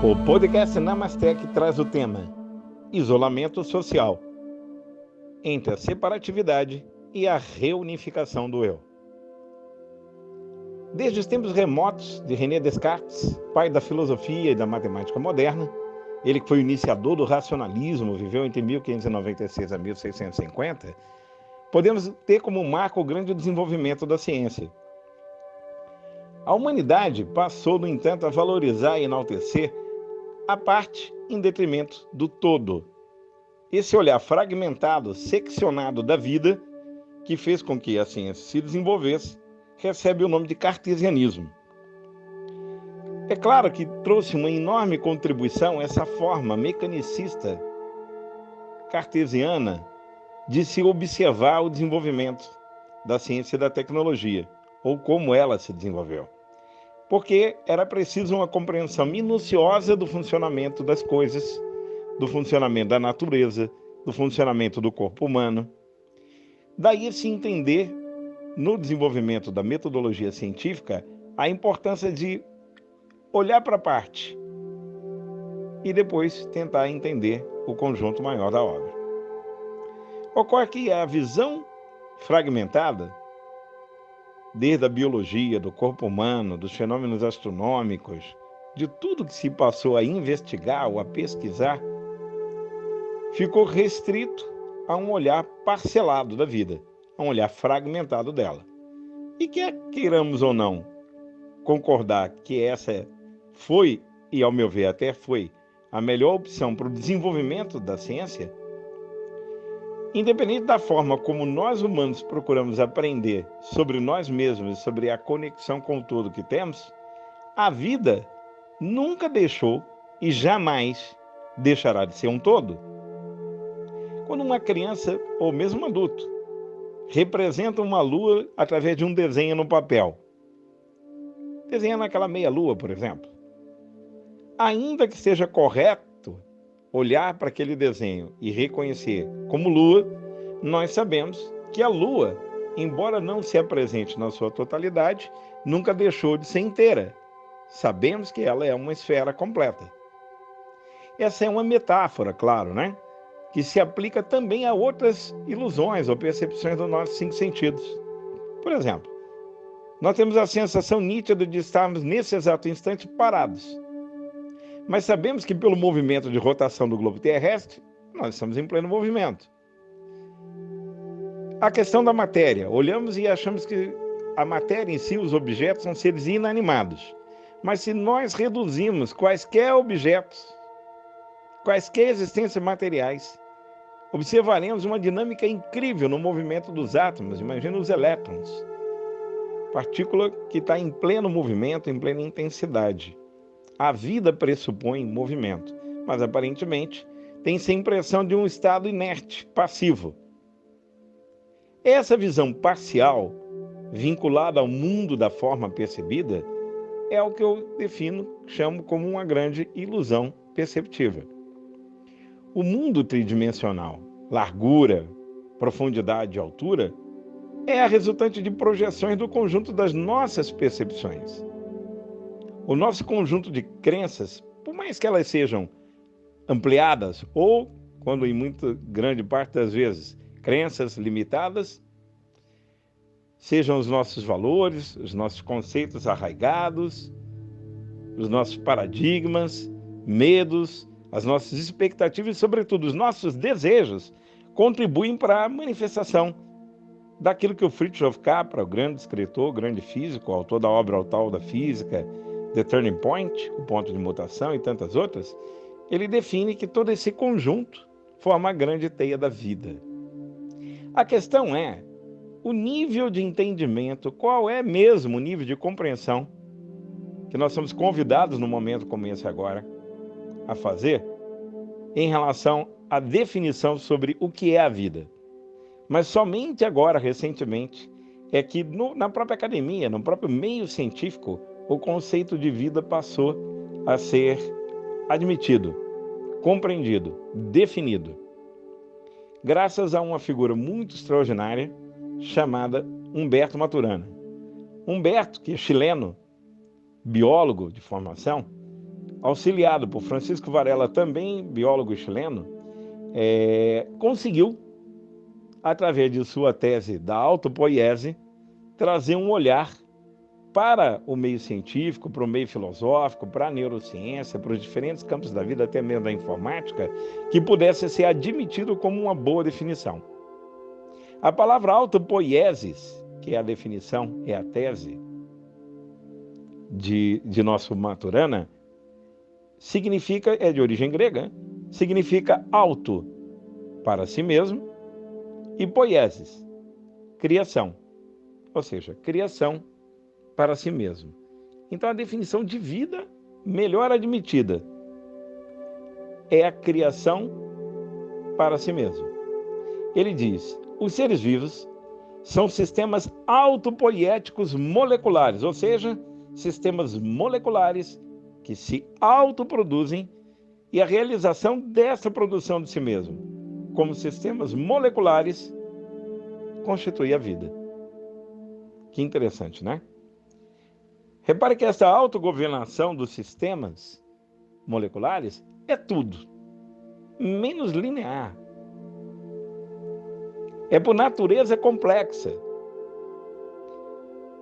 O podcast Namastec traz o tema isolamento social entre a separatividade e a reunificação do eu. Desde os tempos remotos de René Descartes, pai da filosofia e da matemática moderna, ele que foi o iniciador do racionalismo, viveu entre 1596 a 1650, podemos ter como marco o grande desenvolvimento da ciência. A humanidade passou, no entanto, a valorizar e enaltecer a parte em detrimento do todo. Esse olhar fragmentado, seccionado da vida, que fez com que a ciência se desenvolvesse, recebe o nome de cartesianismo. É claro que trouxe uma enorme contribuição essa forma mecanicista cartesiana de se observar o desenvolvimento da ciência e da tecnologia, ou como ela se desenvolveu. Porque era preciso uma compreensão minuciosa do funcionamento das coisas, do funcionamento da natureza, do funcionamento do corpo humano. Daí se entender, no desenvolvimento da metodologia científica, a importância de olhar para a parte e depois tentar entender o conjunto maior da obra. Ocorre que a visão fragmentada, desde a biologia, do corpo humano, dos fenômenos astronômicos, de tudo que se passou a investigar ou a pesquisar, ficou restrito a um olhar parcelado da vida, a um olhar fragmentado dela. E quer queiramos ou não concordar que essa foi, e ao meu ver até foi, a melhor opção para o desenvolvimento da ciência, independente da forma como nós humanos procuramos aprender sobre nós mesmos e sobre a conexão com o todo que temos, a vida nunca deixou e jamais deixará de ser um todo. Quando uma criança, ou mesmo um adulto, representa uma lua através de um desenho no papel, desenhando aquela meia-lua, por exemplo, ainda que seja correto olhar para aquele desenho e reconhecer como lua, nós sabemos que a lua, embora não se apresente na sua totalidade, nunca deixou de ser inteira. Sabemos que ela é uma esfera completa. Essa é uma metáfora, claro, né? Que se aplica também a outras ilusões ou percepções dos nossos 5 sentidos. Por exemplo, nós temos a sensação nítida de estarmos nesse exato instante parados. Mas sabemos que pelo movimento de rotação do globo terrestre, nós estamos em pleno movimento. A questão da matéria. Olhamos e achamos que a matéria em si, os objetos, são seres inanimados. Mas se nós reduzimos quaisquer objetos, quaisquer existências materiais, observaremos uma dinâmica incrível no movimento dos átomos. Imagina os elétrons. Partícula que está em pleno movimento, em plena intensidade. A vida pressupõe movimento, mas aparentemente tem-se a impressão de um estado inerte, passivo. Essa visão parcial, vinculada ao mundo da forma percebida, é o que eu chamo como uma grande ilusão perceptiva. O mundo tridimensional, largura, profundidade e altura, é a resultante de projeções do conjunto das nossas percepções. O nosso conjunto de crenças, por mais que elas sejam ampliadas ou, quando em muito grande parte das vezes, crenças limitadas, sejam os nossos valores, os nossos conceitos arraigados, os nossos paradigmas, medos, as nossas expectativas e, sobretudo, os nossos desejos, contribuem para a manifestação daquilo que o Fritjof Capra, o grande escritor, o grande físico, autor da obra Autor da Física, The Turning Point, o ponto de mutação e tantas outras, ele define que todo esse conjunto forma a grande teia da vida. A questão é o nível de entendimento, qual é mesmo o nível de compreensão que nós somos convidados no momento como esse agora a fazer em relação à definição sobre o que é a vida. Mas somente agora, recentemente, é que na própria academia, no próprio meio científico, o conceito de vida passou a ser admitido, compreendido, definido, graças a uma figura muito extraordinária chamada Humberto Maturana. Humberto, que é chileno, biólogo de formação, auxiliado por Francisco Varela, também biólogo chileno, conseguiu, através de sua tese da autopoiese, trazer um olhar para o meio científico, para o meio filosófico, para a neurociência, para os diferentes campos da vida, até mesmo da informática, que pudesse ser admitido como uma boa definição. A palavra autopoiesis, que é a definição, é a tese de nosso Maturana, significa, é de origem grega, significa auto, para si mesmo, e poiesis, criação, ou seja, criação para si mesmo. Então, a definição de vida melhor admitida é a criação para si mesmo. Ele diz: os seres vivos são sistemas autopoiéticos moleculares, ou seja, sistemas moleculares que se autoproduzem, e a realização dessa produção de si mesmo, como sistemas moleculares, constitui a vida. Que interessante, né? Repare que essa autogovernação dos sistemas moleculares é tudo, menos linear. É por natureza complexa.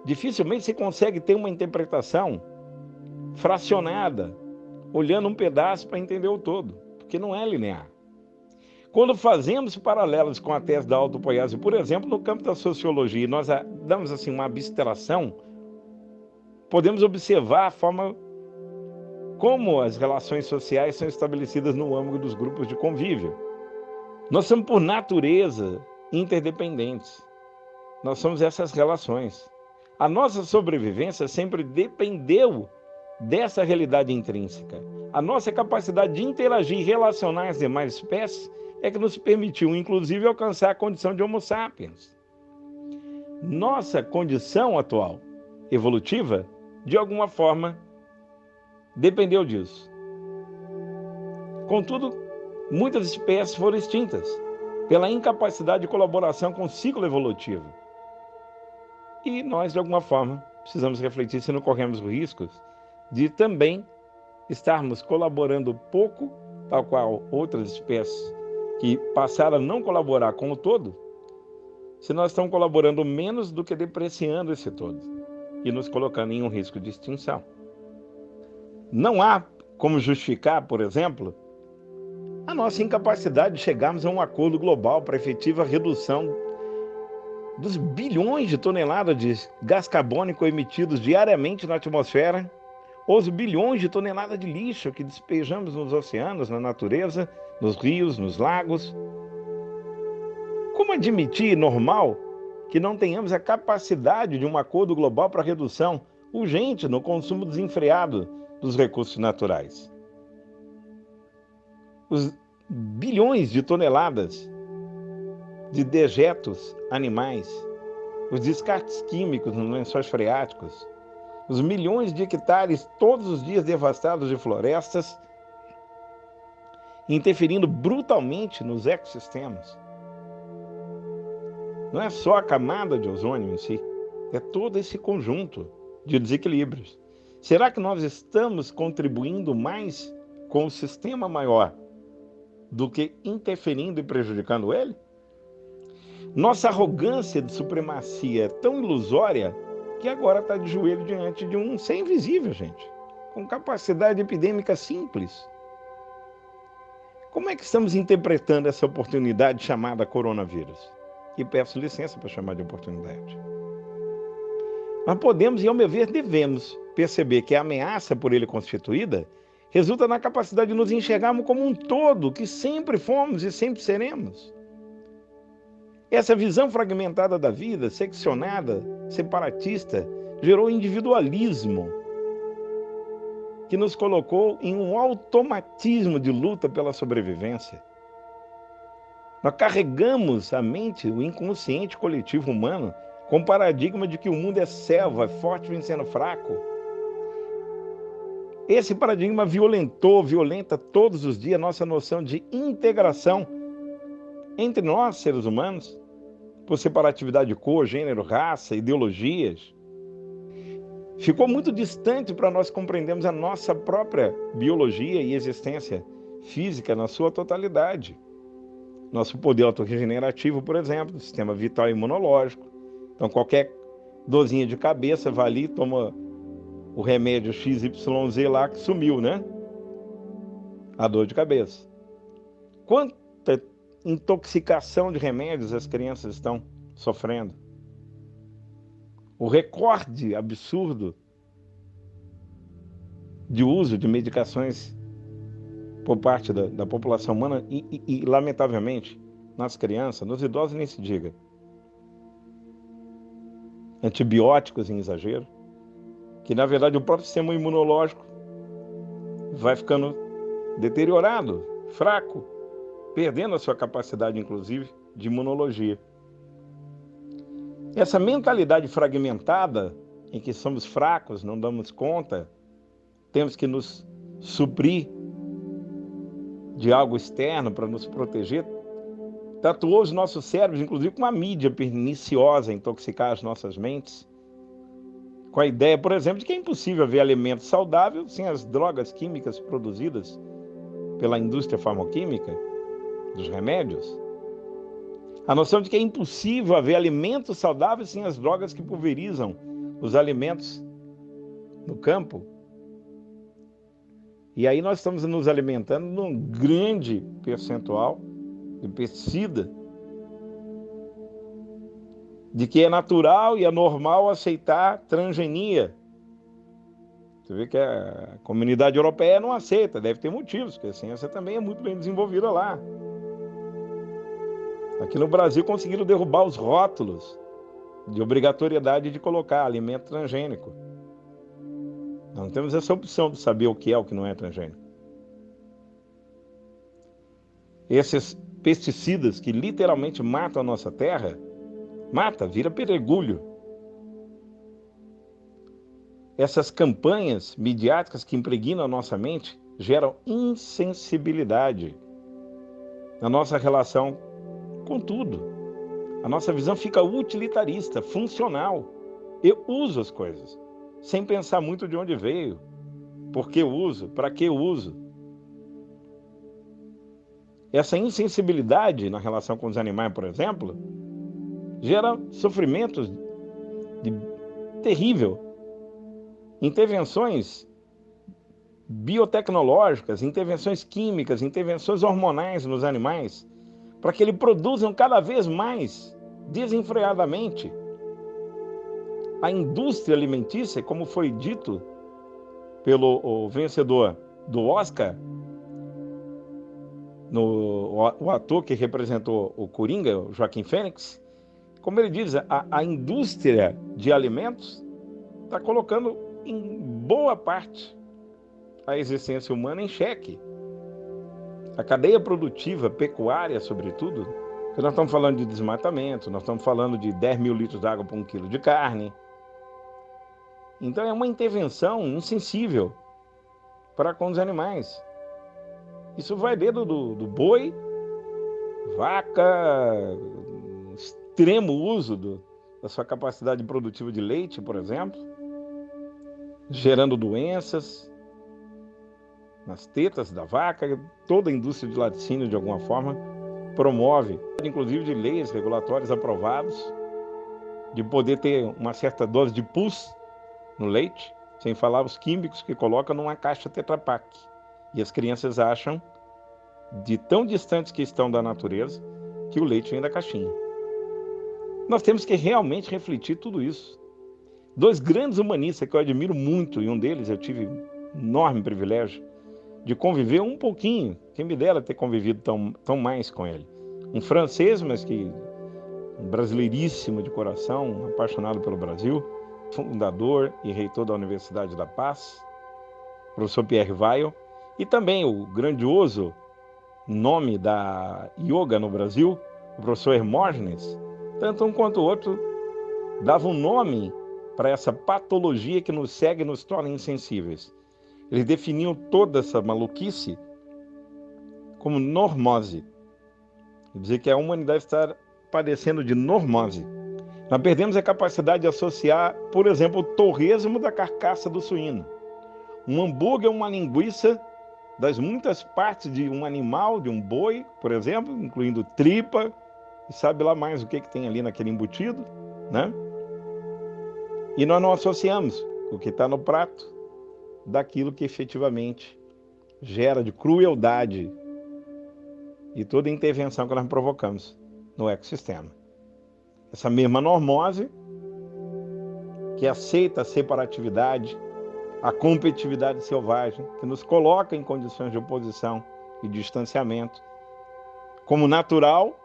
Dificilmente se consegue ter uma interpretação fracionada, olhando um pedaço para entender o todo, porque não é linear. Quando fazemos paralelos com a tese da autopoiese, por exemplo, no campo da sociologia, nós damos assim uma abstração, podemos observar a forma como as relações sociais são estabelecidas no âmbito dos grupos de convívio. Nós somos, por natureza, interdependentes. Nós somos essas relações. A nossa sobrevivência sempre dependeu dessa realidade intrínseca. A nossa capacidade de interagir e relacionar as demais espécies é que nos permitiu, inclusive, alcançar a condição de Homo sapiens. Nossa condição atual, evolutiva, de alguma forma, dependeu disso. Contudo, muitas espécies foram extintas pela incapacidade de colaboração com o ciclo evolutivo. E nós, de alguma forma, precisamos refletir se não corremos riscos de também estarmos colaborando pouco, tal qual outras espécies que passaram a não colaborar com o todo, se nós estamos colaborando menos do que depreciando esse todo e nos colocando em um risco de extinção. Não há como justificar, por exemplo, a nossa incapacidade de chegarmos a um acordo global para efetiva redução dos bilhões de toneladas de gás carbônico emitidos diariamente na atmosfera, ou os bilhões de toneladas de lixo que despejamos nos oceanos, na natureza, nos rios, nos lagos. Como admitir, normal, que não tenhamos a capacidade de um acordo global para redução urgente no consumo desenfreado dos recursos naturais? Os bilhões de toneladas de dejetos animais, os descartes químicos nos lençóis freáticos, os milhões de hectares todos os dias devastados de florestas, interferindo brutalmente nos ecossistemas. Não é só a camada de ozônio em si, é todo esse conjunto de desequilíbrios. Será que nós estamos contribuindo mais com o sistema maior do que interferindo e prejudicando ele? Nossa arrogância de supremacia é tão ilusória que agora está de joelho diante de um ser invisível, gente, com capacidade epidêmica simples. Como é que estamos interpretando essa oportunidade chamada coronavírus? E peço licença para chamar de oportunidade. Nós podemos, e ao meu ver, devemos perceber que a ameaça por ele constituída resulta na capacidade de nos enxergarmos como um todo, que sempre fomos e sempre seremos. Essa visão fragmentada da vida, seccionada, separatista, gerou individualismo, que nos colocou em um automatismo de luta pela sobrevivência. Nós carregamos a mente, o inconsciente coletivo humano, com o paradigma de que o mundo é selva, é forte vencendo fraco. Esse paradigma violenta todos os dias a nossa noção de integração entre nós, seres humanos, por separatividade de cor, gênero, raça, ideologias. ficou muito distante para nós compreendermos a nossa própria biologia e existência física na sua totalidade. Nosso poder autorregenerativo, por exemplo, sistema vital e imunológico. Então, qualquer dorzinha de cabeça, vai ali, toma o remédio XYZ lá que sumiu, né? A dor de cabeça. Quanta intoxicação de remédios as crianças estão sofrendo? O recorde absurdo de uso de medicações por parte da população humana e, lamentavelmente, nas crianças, nos idosos nem se diga. Antibióticos em exagero, que na verdade o próprio sistema imunológico vai ficando deteriorado, fraco, perdendo a sua capacidade, inclusive, de imunologia. Essa mentalidade fragmentada, em que somos fracos, não damos conta, temos que nos suprir de algo externo para nos proteger, tatuou os nossos cérebros, inclusive com uma mídia perniciosa a intoxicar as nossas mentes, com a ideia, por exemplo, de que é impossível haver alimento saudável sem as drogas químicas produzidas pela indústria farmacêutica, dos remédios. A noção de que é impossível haver alimentos saudáveis sem as drogas que pulverizam os alimentos no campo. E aí nós estamos nos alimentando num grande percentual de pesticida, de que é natural e é normal aceitar transgenia. Você vê que a comunidade europeia não aceita, deve ter motivos, porque a ciência também é muito bem desenvolvida lá. Aqui no Brasil conseguiram derrubar os rótulos de obrigatoriedade de colocar alimento transgênico. Não temos essa opção de saber o que é o que não é transgênico. Esses pesticidas que literalmente matam a nossa terra, vira pedregulho. Essas campanhas midiáticas que impregnam a nossa mente geram insensibilidade na nossa relação com tudo. A nossa visão fica utilitarista, funcional. Eu uso as coisas, sem pensar muito de onde veio, por que uso, para que uso. Essa insensibilidade na relação com os animais, por exemplo, gera sofrimentos terrível. Intervenções biotecnológicas, intervenções químicas, intervenções hormonais nos animais, para que eles produzam cada vez mais, desenfreadamente. A indústria alimentícia, como foi dito pelo vencedor do Oscar, o ator que representou o Coringa, o Joaquim Fênix, como ele diz, a indústria de alimentos está colocando em boa parte a existência humana em xeque. A cadeia produtiva, pecuária, sobretudo, porque nós estamos falando de desmatamento, nós estamos falando de 10 mil litros de água por 1 quilo de carne. Então é uma intervenção insensível para com os animais. Isso vai desde do boi, vaca, extremo uso da sua capacidade produtiva de leite, por exemplo, gerando doenças nas tetas da vaca. Toda a indústria de laticínio, de alguma forma, promove, inclusive de leis regulatórias aprovados, de poder ter uma certa dose de pus no leite, sem falar os químicos que colocam numa caixa Tetra Pak. E as crianças acham, de tão distantes que estão da natureza, que o leite vem da caixinha. Nós temos que realmente refletir tudo isso. Dois grandes humanistas que eu admiro muito, e um deles eu tive enorme privilégio de conviver um pouquinho, quem me dera ter convivido tão mais com ele. Um francês, mas que um brasileiríssimo de coração, apaixonado pelo Brasil, fundador e reitor da Universidade da Paz, professor Pierre Weil, e também o grandioso nome da yoga no Brasil, o professor Hermógenes. Tanto um quanto o outro davam um nome para essa patologia que nos segue e nos torna insensíveis. Eles definiam toda essa maluquice como normose. Quer dizer que a humanidade está padecendo de normose. Nós perdemos a capacidade de associar, por exemplo, o torresmo da carcaça do suíno. Um hambúrguer é uma linguiça das muitas partes de um animal, de um boi, por exemplo, incluindo tripa, e sabe lá mais o que tem ali naquele embutido, né? E nós não associamos o que está no prato daquilo que efetivamente gera de crueldade e toda intervenção que nós provocamos no ecossistema. Essa mesma normose que aceita a separatividade, a competitividade selvagem, que nos coloca em condições de oposição e distanciamento, como natural,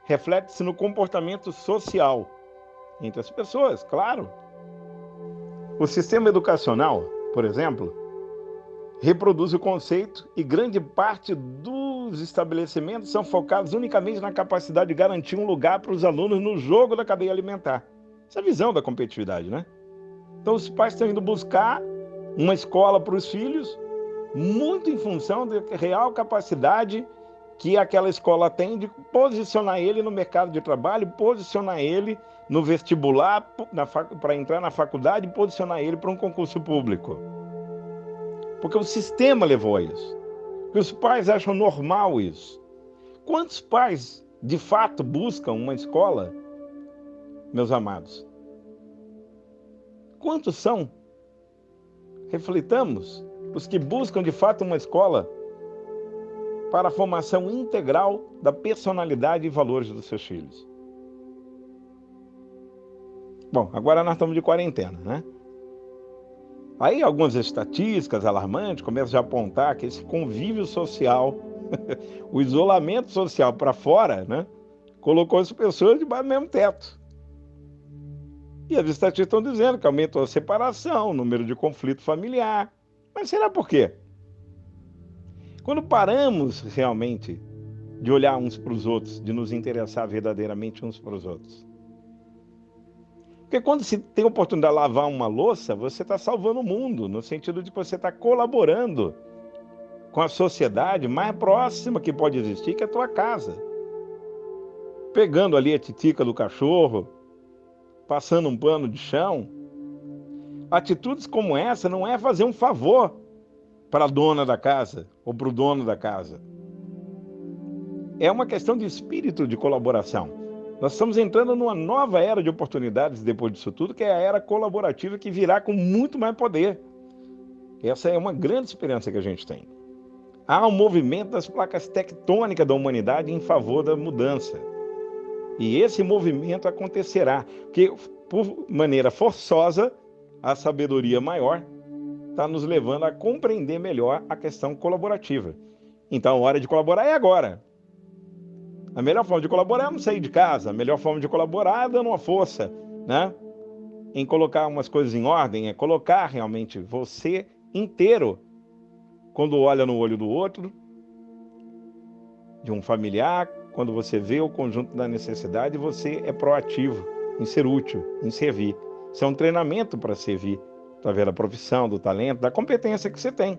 reflete-se no comportamento social entre as pessoas, claro. O sistema educacional, por exemplo, reproduz o conceito e grande parte dos estabelecimentos são focados unicamente na capacidade de garantir um lugar para os alunos no jogo da cadeia alimentar. Essa é a visão da competitividade, né? Então os pais estão indo buscar uma escola para os filhos, muito em função da real capacidade que aquela escola tem de posicionar ele no mercado de trabalho, posicionar ele no vestibular para entrar na faculdade, posicionar ele para um concurso público. Porque o sistema levou a isso. Porque os pais acham normal isso. Quantos pais, de fato, buscam uma escola, meus amados? Quantos são? Reflitamos. Os que buscam, de fato, uma escola para a formação integral da personalidade e valores dos seus filhos. Bom, agora nós estamos de quarentena, né? Aí algumas estatísticas alarmantes começam a apontar que esse convívio social, o isolamento social para fora, né, colocou as pessoas debaixo do mesmo teto. E as estatísticas estão dizendo que aumentou a separação, o número de conflito familiar. Mas será por quê? Quando paramos realmente de olhar uns para os outros, de nos interessar verdadeiramente uns para os outros. Porque quando se tem a oportunidade de lavar uma louça, você está salvando o mundo, no sentido de que você está colaborando com a sociedade mais próxima que pode existir, que é a tua casa. Pegando ali a titica do cachorro, passando um pano de chão. Atitudes como essa não é fazer um favor para a dona da casa ou para o dono da casa. É uma questão de espírito de colaboração. Nós estamos entrando numa nova era de oportunidades depois disso tudo, que é a era colaborativa que virá com muito mais poder. Essa é uma grande esperança que a gente tem. Há um movimento das placas tectônicas da humanidade em favor da mudança. E esse movimento acontecerá, porque, por maneira forçosa, a sabedoria maior está nos levando a compreender melhor a questão colaborativa. Então, a hora de colaborar é agora. A melhor forma de colaborar é não sair de casa. A melhor forma de colaborar é dando uma força, né? Em colocar umas coisas em ordem, é colocar realmente você inteiro, quando olha no olho do outro, de um familiar, quando você vê o conjunto da necessidade, você é proativo em ser útil, em servir. Isso é um treinamento para servir, através da profissão, do talento, da competência que você tem.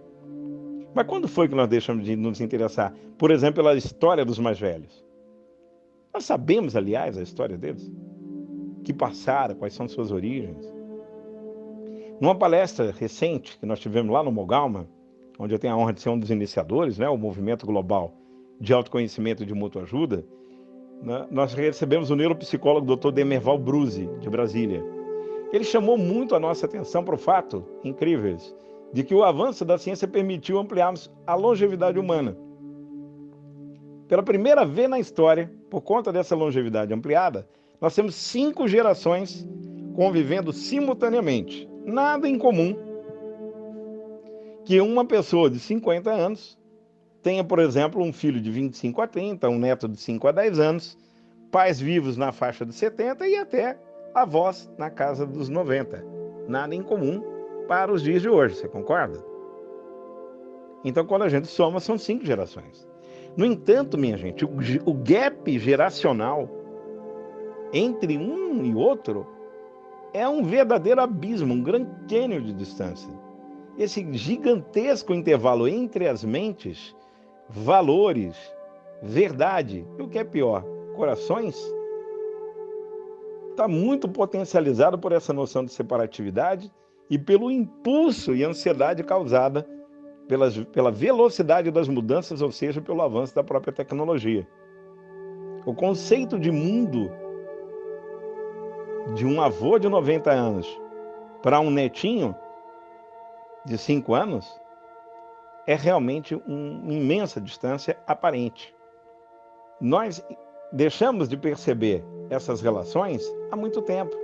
Mas quando foi que nós deixamos de nos interessar, por exemplo, pela história dos mais velhos? Nós sabemos, aliás, a história deles, que passaram, quais são suas origens. Numa palestra recente que nós tivemos lá no Mogalma, onde eu tenho a honra de ser um dos iniciadores, né, o Movimento Global de Autoconhecimento e de Mútua Ajuda, né, nós recebemos o neuropsicólogo Dr. Demerval Bruzzi, de Brasília. Ele chamou muito a nossa atenção para o fato, incríveis, de que o avanço da ciência permitiu ampliarmos a longevidade humana. Pela primeira vez na história, por conta dessa longevidade ampliada, nós temos 5 gerações convivendo simultaneamente. Nada em comum que uma pessoa de 50 anos tenha, por exemplo, um filho de 25 a 30, um neto de 5 a 10 anos, pais vivos na faixa de 70 e até avós na casa dos 90. Nada em comum para os dias de hoje, você concorda? Então, quando a gente soma, são 5 gerações. No entanto, minha gente, o gap geracional entre um e outro é um verdadeiro abismo, um grande cânion de distância. Esse gigantesco intervalo entre as mentes, valores, verdade, e o que é pior, corações, está muito potencializado por essa noção de separatividade e pelo impulso e ansiedade causada pela velocidade das mudanças, ou seja, pelo avanço da própria tecnologia. O conceito de mundo de um avô de 90 anos para um netinho de 5 anos é realmente uma imensa distância aparente. Nós deixamos de perceber essas relações há muito tempo,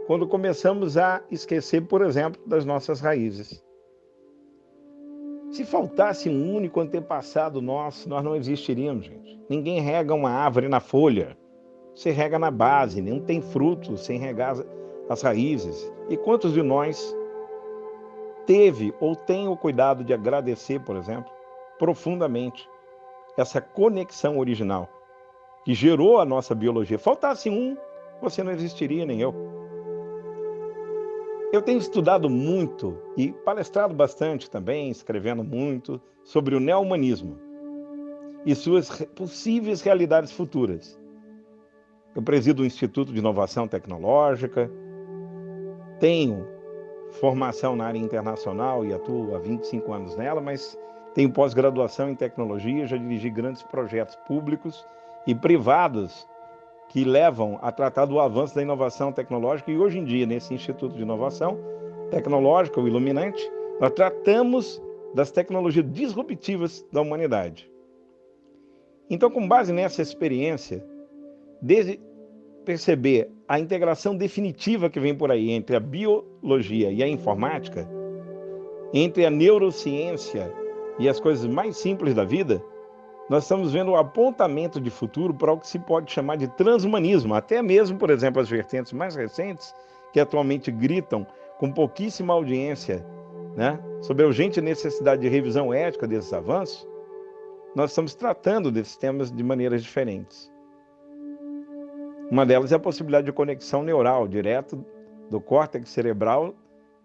quando começamos a esquecer, por exemplo, das nossas raízes. Se faltasse um único antepassado nosso, nós não existiríamos, gente. Ninguém rega uma árvore na folha. Você rega na base, não tem fruto sem regar as raízes. E quantos de nós teve ou tem o cuidado de agradecer, por exemplo, profundamente essa conexão original que gerou a nossa biologia? Faltasse um, você não existiria, nem eu. Eu tenho estudado muito e palestrado bastante também, escrevendo muito sobre o neo-humanismo e suas possíveis realidades futuras. Eu presido o Instituto de Inovação Tecnológica, tenho formação na área internacional e atuo há 25 anos nela, mas tenho pós-graduação em tecnologia, já dirigi grandes projetos públicos e privados que levam a tratar do avanço da inovação tecnológica, e hoje em dia, nesse Instituto de Inovação Tecnológica, o Iluminante, nós tratamos das tecnologias disruptivas da humanidade. Então, com base nessa experiência, desde perceber a integração definitiva que vem por aí entre a biologia e a informática, entre a neurociência e as coisas mais simples da vida, nós estamos vendo o apontamento de futuro para o que se pode chamar de transhumanismo. Até mesmo, por exemplo, as vertentes mais recentes, que atualmente gritam com pouquíssima audiência, né, sobre a urgente necessidade de revisão ética desses avanços, nós estamos tratando desses temas de maneiras diferentes. Uma delas é a possibilidade de conexão neural, direto do córtex cerebral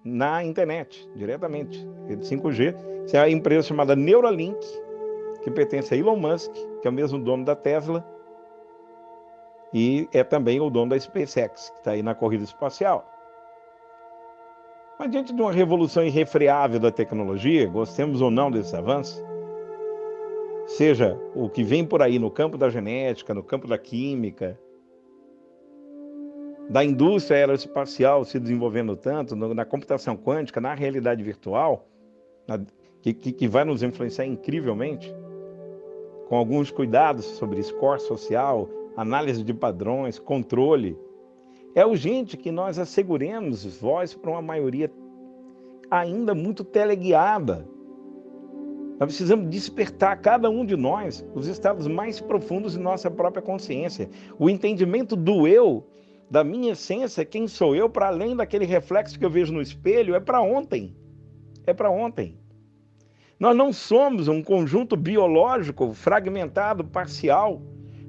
na internet, diretamente, rede 5G. Isso é a empresa chamada Neuralink, que pertence a Elon Musk, que é o mesmo dono da Tesla, e é também o dono da SpaceX, que está aí na corrida espacial. Mas diante de uma revolução irrefreável da tecnologia, gostemos ou não desse avanço, seja o que vem por aí no campo da genética, no campo da química, da indústria aeroespacial se desenvolvendo tanto, na computação quântica, na realidade virtual, que vai nos influenciar incrivelmente, com alguns cuidados sobre score social, análise de padrões, controle. É urgente que nós asseguremos voz para uma maioria ainda muito teleguiada. Nós precisamos despertar cada um de nós os estados mais profundos de nossa própria consciência. O entendimento do eu, da minha essência, quem sou eu, para além daquele reflexo que eu vejo no espelho, é para ontem. É para ontem. Nós não somos um conjunto biológico fragmentado, parcial.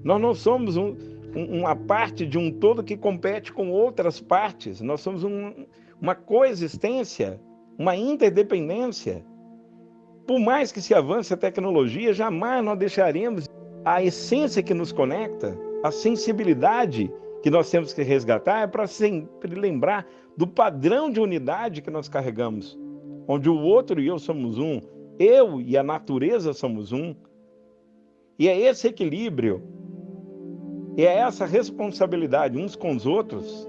Nós não somos uma parte de um todo que compete com outras partes. Nós somos uma coexistência, uma interdependência. Por mais que se avance a tecnologia, jamais nós deixaremos a essência que nos conecta, a sensibilidade que nós temos que resgatar, é para sempre lembrar do padrão de unidade que nós carregamos, onde o outro e eu somos um, eu e a natureza somos um. E é esse equilíbrio, e é essa responsabilidade uns com os outros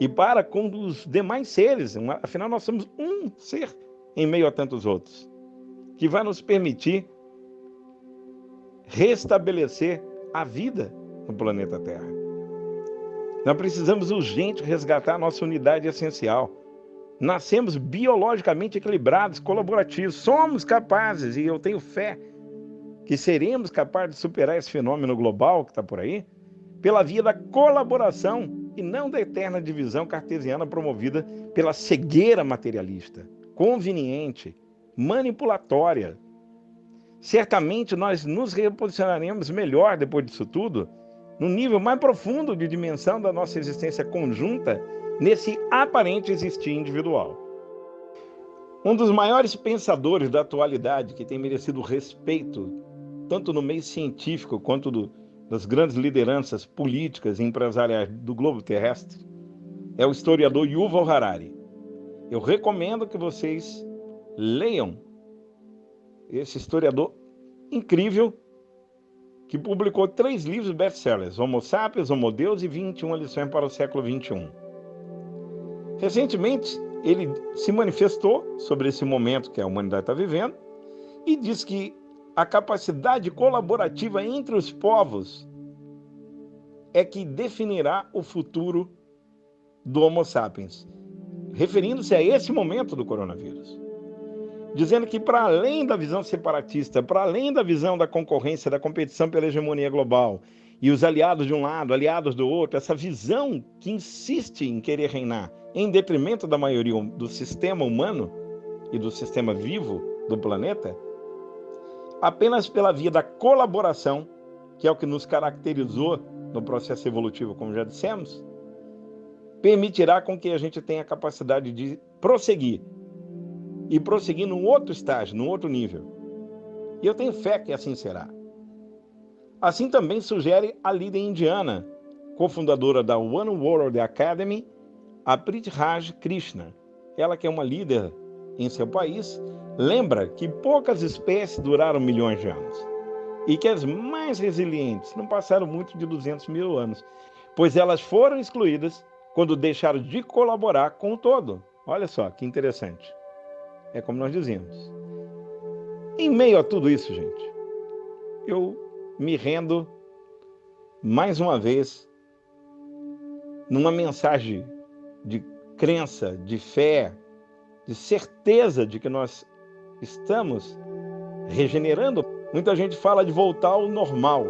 e para com os demais seres. Afinal, nós somos um ser em meio a tantos outros, que vai nos permitir restabelecer a vida no planeta Terra. Nós precisamos urgente resgatar a nossa unidade essencial. Nascemos biologicamente equilibrados, colaborativos. Somos capazes, e eu tenho fé, que seremos capazes de superar esse fenômeno global que está por aí, pela via da colaboração e não da eterna divisão cartesiana promovida pela cegueira materialista, conveniente, manipulatória. Certamente nós nos reposicionaremos melhor depois disso tudo, no nível mais profundo de dimensão da nossa existência conjunta, nesse aparente existir individual. Um dos maiores pensadores da atualidade, que tem merecido respeito, tanto no meio científico quanto das grandes lideranças políticas e empresariais do globo terrestre, é o historiador Yuval Harari. Eu recomendo que vocês leiam esse historiador incrível que publicou 3 livros best-sellers: Homo Sapiens, Homo Deus e 21 lições para o século XXI. Recentemente, ele se manifestou sobre esse momento que a humanidade está vivendo e diz que a capacidade colaborativa entre os povos é que definirá o futuro do Homo Sapiens, referindo-se a esse momento do coronavírus. Dizendo que, para além da visão separatista, para além da visão da concorrência, da competição pela hegemonia global, e os aliados de um lado, aliados do outro, essa visão que insiste em querer reinar em detrimento da maioria do sistema humano e do sistema vivo do planeta, apenas pela via da colaboração, que é o que nos caracterizou no processo evolutivo, como já dissemos, permitirá com que a gente tenha a capacidade de prosseguir, e prosseguir num outro estágio, num outro nível. E eu tenho fé que assim será. Assim também sugere a líder indiana, cofundadora da One World Academy, a Prithviraj Krishna. Ela que é uma líder em seu país, lembra que poucas espécies duraram milhões de anos e que as mais resilientes não passaram muito de 200 mil anos, pois elas foram excluídas quando deixaram de colaborar com o todo. Olha só, que interessante. É como nós dizemos. Em meio a tudo isso, gente, eu me rendo mais uma vez numa mensagem de crença, de fé, de certeza de que nós estamos regenerando. Muita gente fala de voltar ao normal.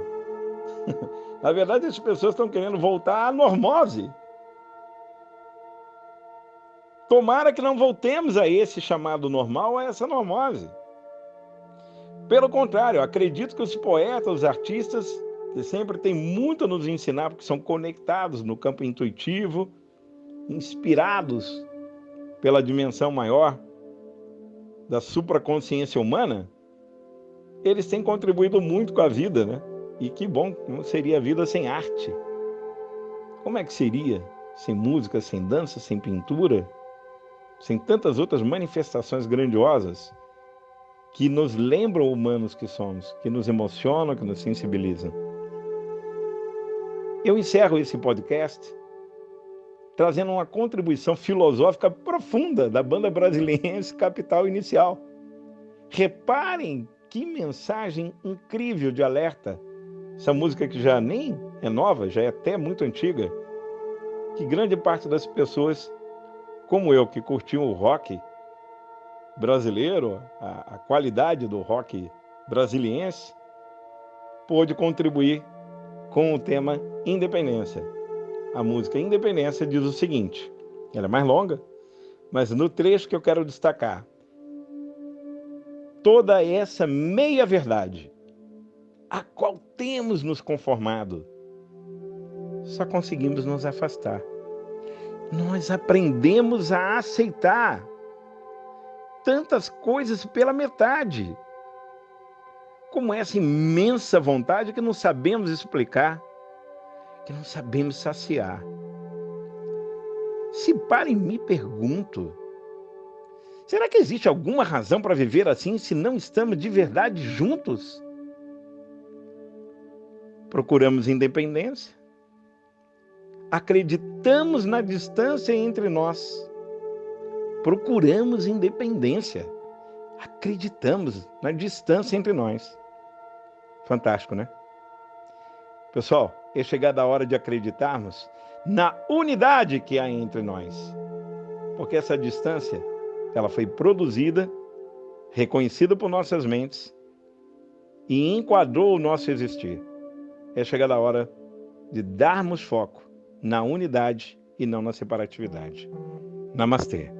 Na verdade, as pessoas estão querendo voltar à normose. Tomara que não voltemos a esse chamado normal, a essa normose. Pelo contrário, acredito que os poetas, os artistas, que sempre têm muito a nos ensinar, porque são conectados no campo intuitivo, inspirados pela dimensão maior da supraconsciência humana, eles têm contribuído muito com a vida, né? E que bom, como seria a vida sem arte? Como é que seria sem música, sem dança, sem pintura, sem tantas outras manifestações grandiosas que nos lembram humanos que somos, que nos emocionam, que nos sensibilizam? Eu encerro esse podcast trazendo uma contribuição filosófica profunda da banda brasiliense Capital Inicial. Reparem que mensagem incrível de alerta. Essa música que já nem é nova, já é até muito antiga, que grande parte das pessoas, como eu, que curtiam o rock brasileiro, a qualidade do rock brasiliense, pôde contribuir com o tema Independência. A música Independência diz o seguinte, ela é mais longa, mas no trecho que eu quero destacar, toda essa meia-verdade a qual temos nos conformado, só conseguimos nos afastar. Nós aprendemos a aceitar tantas coisas pela metade, como essa imensa vontade que não sabemos explicar, que não sabemos saciar. Se para e me pergunto, será que existe alguma razão para viver assim se não estamos de verdade juntos? Procuramos independência, acreditamos na distância entre nós, procuramos independência, acreditamos na distância entre nós. Fantástico, né? Pessoal, é chegada a hora de acreditarmos na unidade que há entre nós, porque essa distância, ela foi produzida, reconhecida por nossas mentes e enquadrou o nosso existir. É chegada a hora de darmos foco na unidade e não na separatividade. Namastê.